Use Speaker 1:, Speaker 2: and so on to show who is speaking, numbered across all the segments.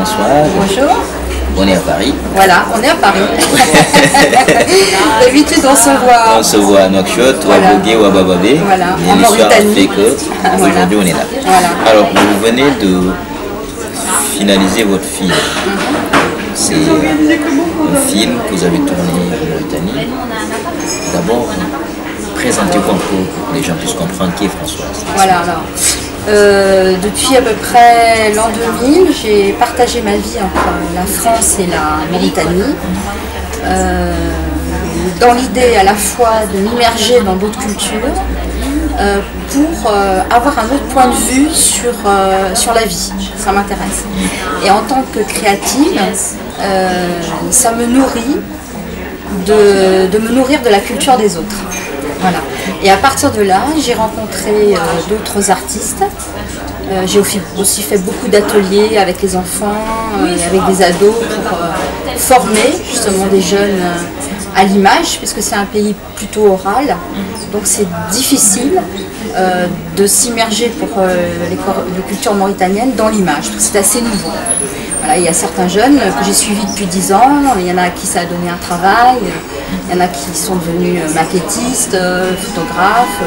Speaker 1: Françoise.
Speaker 2: Bonjour.
Speaker 1: On est à Paris.
Speaker 2: Voilà, on est à Paris. D'habitude, on se voit
Speaker 1: à Nouakchott, ou à Bogué ou à Bababé.
Speaker 2: Voilà,
Speaker 1: en Mauritanie.
Speaker 2: Voilà.
Speaker 1: Aujourd'hui, on est là.
Speaker 2: Voilà.
Speaker 1: Alors, vous venez de finaliser votre film. C'est un film que vous avez tourné en Mauritanie. D'abord, présentez-vous un peu pour que les gens puissent comprendre qui est Françoise.
Speaker 2: Voilà, alors. Depuis à peu près l'an 2000, j'ai partagé ma vie entre la France et la Mauritanie, dans l'idée à la fois de m'immerger dans d'autres cultures pour avoir un autre point de vue sur la vie. Ça m'intéresse. Et en tant que créative, ça me nourrit de me nourrir de la culture des autres. Voilà. Et à partir de là, j'ai rencontré d'autres artistes. J'ai aussi fait beaucoup d'ateliers avec les enfants, avec des ados pour former justement des jeunes à l'image, puisque c'est un pays plutôt oral. Donc c'est difficile de s'immerger pour les cultures mauritaniennes dans l'image. C'est assez nouveau. Voilà, il y a certains jeunes que j'ai suivis depuis 10 ans, il y en a à qui ça a donné un travail, il y en a qui sont devenus maquettistes, photographes,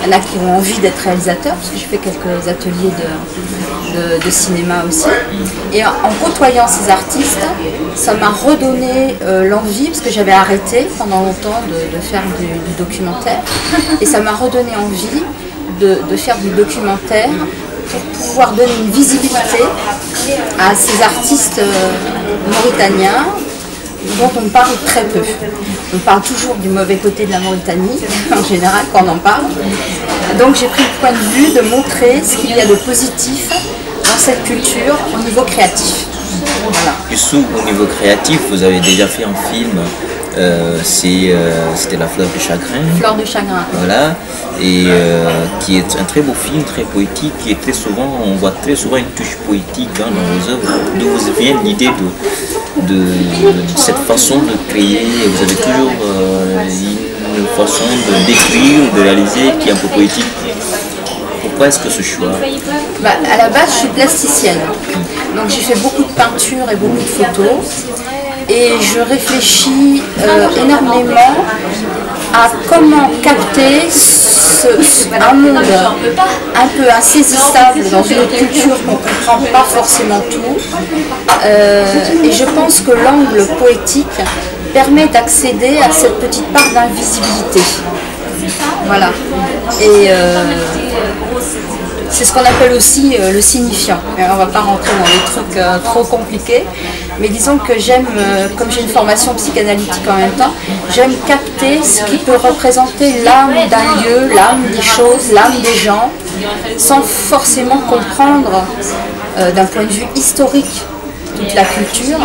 Speaker 2: il y en a qui ont envie d'être réalisateurs, parce que j'ai fait quelques ateliers de cinéma aussi. Et en côtoyant ces artistes, ça m'a redonné l'envie, parce que j'avais arrêté pendant longtemps de faire du documentaire, et ça m'a redonné envie de faire du documentaire pour pouvoir donner une visibilité à ces artistes mauritaniens dont on parle très peu. On parle toujours du mauvais côté de la Mauritanie, en général, quand on en parle. Donc j'ai pris le point de vue de montrer ce qu'il y a de positif dans cette culture au niveau créatif. Voilà.
Speaker 1: Juste au niveau créatif, vous avez déjà fait un film, c'était La Fleur du Chagrin.
Speaker 2: Fleur du Chagrin.
Speaker 1: Voilà, et qui est un très beau film, très poétique, qui est très souvent, on voit très souvent une touche poétique dans vos œuvres. D'où vous vient l'idée de cette façon de créer? Vous avez toujours une façon de décrire, de réaliser qui est un peu poétique. Pourquoi est-ce que ce choix?
Speaker 2: À la base, je suis plasticienne. Donc j'ai fait beaucoup de peinture et beaucoup de photos. Et je réfléchis énormément à comment capter un monde un peu insaisissable dans une autre culture qu'on ne comprend pas forcément tout. Et je pense que l'angle poétique permet d'accéder à cette petite part d'invisibilité. Voilà. Et c'est ce qu'on appelle aussi le signifiant. On ne va pas rentrer dans des trucs trop compliqués, mais disons que j'aime, comme j'ai une formation psychanalytique en même temps, j'aime capter ce qui peut représenter l'âme d'un lieu, l'âme des choses, l'âme des gens, sans forcément comprendre d'un point de vue historique toute la culture,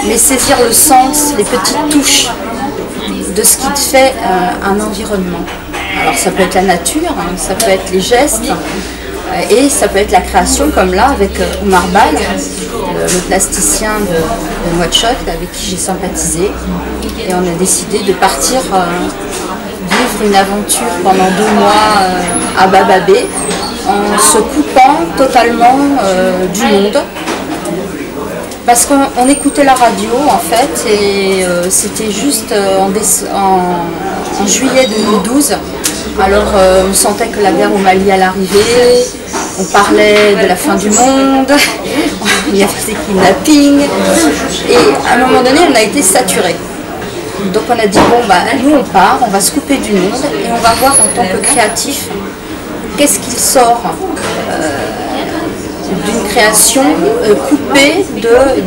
Speaker 2: mais saisir le sens, les petites touches de ce qui fait un environnement. Alors ça peut être la nature, ça peut être les gestes, et ça peut être la création, comme là avec Oumar Bal, le plasticien de Nouakchott, avec qui j'ai sympathisé. Et on a décidé de partir vivre une aventure pendant 2 mois à Bababé, en se coupant totalement du monde. Parce qu'on écoutait la radio en fait, et c'était juste en juillet 2012. Alors on sentait que la guerre au Mali allait arriver, on parlait de la fin du monde, il y avait des kidnappings, et à un moment donné on a été saturés. Donc on a dit bon nous on part, on va se couper du monde et on va voir en tant que créatif qu'est-ce qu'il sort d'une création coupée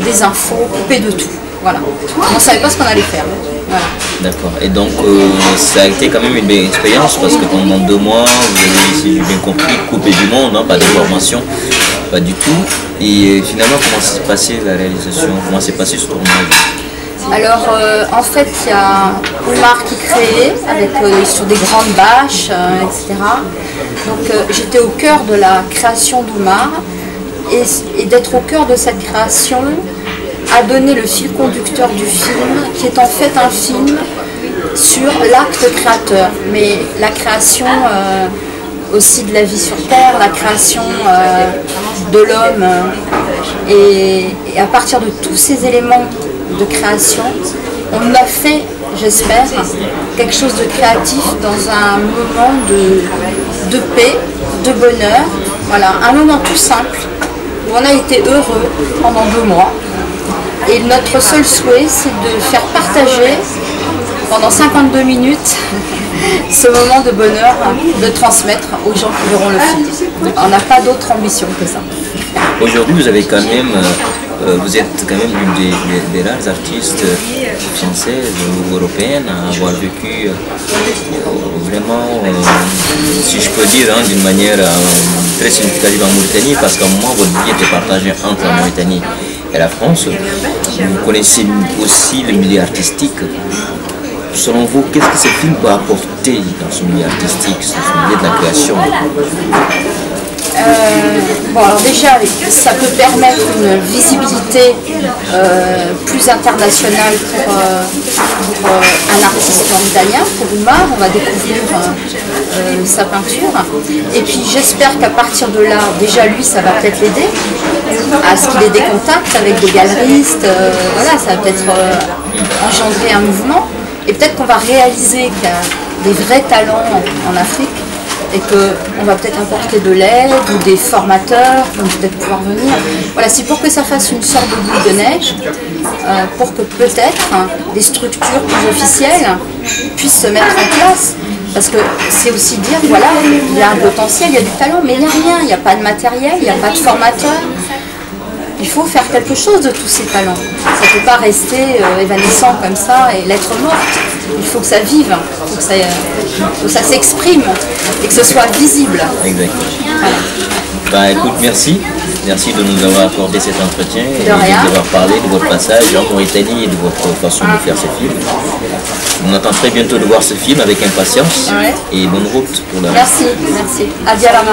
Speaker 2: des infos, coupée de tout. Voilà. On ne savait pas ce qu'on allait faire. Voilà.
Speaker 1: D'accord. Et donc ça a été quand même une belle expérience parce que pendant 2 mois, vous avez, si j'ai bien compris, coupé du monde, pas d'information, pas du tout. Et finalement, comment s'est passée la réalisation? Comment s'est passé ce tournage?
Speaker 2: Alors en fait il y a Oumar qui créait sur des grandes bâches, etc. Donc j'étais au cœur de la création d'Oumar et d'être au cœur de cette création a donné le fil conducteur du film qui est en fait un film sur l'acte créateur, mais la création aussi de la vie sur Terre, la création de l'homme. Et à partir de tous ces éléments de création, on a fait, j'espère, quelque chose de créatif dans un moment de paix, de bonheur. Voilà, un moment tout simple où on a été heureux pendant 2 mois. Et notre seul souhait, c'est de faire partager pendant 52 minutes ce moment de bonheur, de transmettre aux gens qui verront le film. On n'a pas d'autre ambition que ça.
Speaker 1: Aujourd'hui, vous avez quand même, vous êtes quand même l'une des rares artistes françaises ou européennes à avoir vécu vraiment, si je peux dire, d'une manière très significative en Mauritanie, parce qu'à un moment, votre vie était partagée entre la Mauritanie et la France. Vous connaissez aussi le milieu artistique. Selon vous, qu'est-ce que ce film peut apporter dans ce milieu artistique, ce milieu de la création?
Speaker 2: Bon, alors déjà, ça peut permettre une visibilité plus internationale pour un artiste italien, pour Oumar. On va découvrir sa peinture. Et puis j'espère qu'à partir de là, déjà lui, ça va peut-être l'aider à ce qu'il ait des contacts avec des galeristes. Voilà, ça va peut-être engendrer un mouvement. Et peut-être qu'on va réaliser qu'il y a des vrais talents en Afrique et qu'on va peut-être apporter de l'aide ou des formateurs qui vont peut-être pouvoir venir. Voilà, c'est pour que ça fasse une sorte de boule de neige, pour que peut-être des structures plus officielles puissent se mettre en place. Parce que c'est aussi dire, voilà, il y a un potentiel, il y a du talent, mais il n'y a rien, il n'y a pas de matériel, il n'y a pas de formateur. Il faut faire quelque chose de tous ces talents. Ça ne peut pas rester évanescent comme ça et lettre morte. Il faut que ça vive, il faut que ça s'exprime et que ce soit visible.
Speaker 1: Exactement. Voilà. Bah, écoute, merci. Merci de nous avoir accordé cet entretien et d'avoir parlé de votre passage en Mauritanie et de votre façon de faire ce film. On attend très bientôt de voir ce film avec impatience et bonne route pour la...
Speaker 2: Merci, merci. À Diarama.